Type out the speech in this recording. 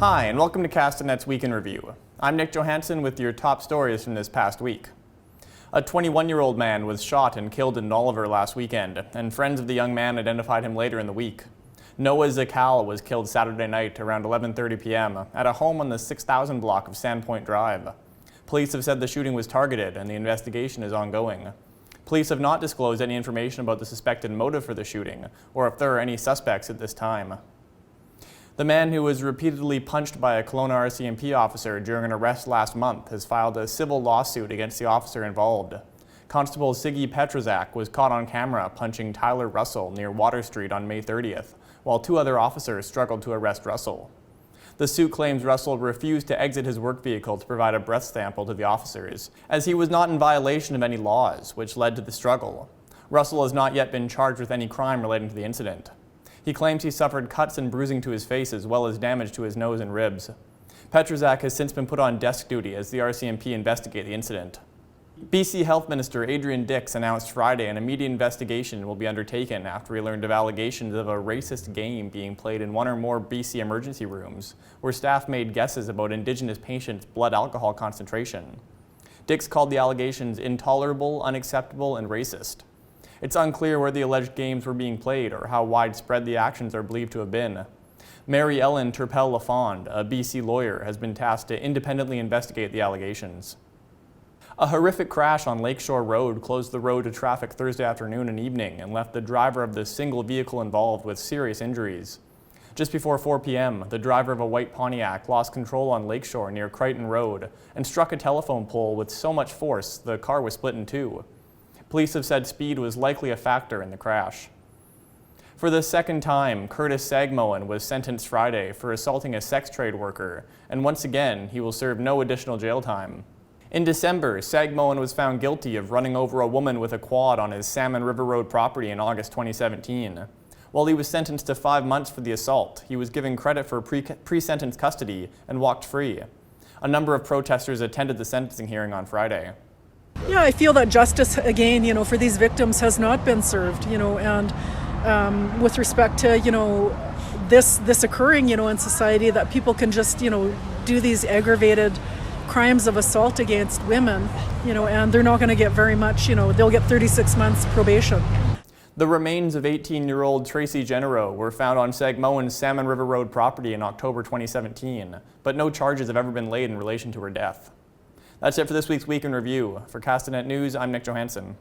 Hi, and welcome to Castanet's Week in Review. I'm Nich Johansen with your top stories from this past week. A 21-year-old man was shot and killed in Oliver last weekend, and friends of the young man identified him later in the week. Noah Zakal was killed Saturday night around 11:30 p.m. at a home on the 6000 block of Sandpoint Drive. Police have said the shooting was targeted and the investigation is ongoing. Police have not disclosed any information about the suspected motive for the shooting, or if there are any suspects at this time. The man who was repeatedly punched by a Kelowna RCMP officer during an arrest last month has filed a civil lawsuit against the officer involved. Constable Siggy Petrazak was caught on camera punching Tyler Russell near Water Street on May 30th, while two other officers struggled to arrest Russell. The suit claims Russell refused to exit his work vehicle to provide a breath sample to the officers, as he was not in violation of any laws, which led to the struggle. Russell has not yet been charged with any crime relating to the incident. He claims he suffered cuts and bruising to his face as well as damage to his nose and ribs. Petrazak has since been put on desk duty as the RCMP investigate the incident. BC Health Minister Adrian Dix announced Friday an immediate investigation will be undertaken after he learned of allegations of a racist game being played in one or more BC emergency rooms, where staff made guesses about Indigenous patients' blood alcohol concentration. Dix called the allegations intolerable, unacceptable, and racist. It's unclear where the alleged games were being played or how widespread the actions are believed to have been. Mary Ellen Turpel-Lafond, a BC lawyer, has been tasked to independently investigate the allegations. A horrific crash on Lakeshore Road closed the road to traffic Thursday afternoon and evening and left the driver of the single vehicle involved with serious injuries. Just before 4 p.m., the driver of a white Pontiac lost control on Lakeshore near Crichton Road and struck a telephone pole with so much force the car was split in two. Police have said speed was likely a factor in the crash. For the second time, Curtis Sagmoen was sentenced Friday for assaulting a sex trade worker, and once again, he will serve no additional jail time. In December, Sagmoen was found guilty of running over a woman with a quad on his Salmon River Road property in August 2017. While he was sentenced to 5 months for the assault, he was given credit for pre-sentence custody and walked free. A number of protesters attended the sentencing hearing on Friday. Yeah, I feel that justice, again, for these victims has not been served, and with respect to, this occurring, in society, that people can just, do these aggravated crimes of assault against women, and they're not going to get very much, they'll get 36 months probation. The remains of 18-year-old Tracy Genero were found on Sagmoen's Salmon River Road property in October 2017, but no charges have ever been laid in relation to her death. That's it for this week's Week in Review. For Castanet News, I'm Nich Johansen.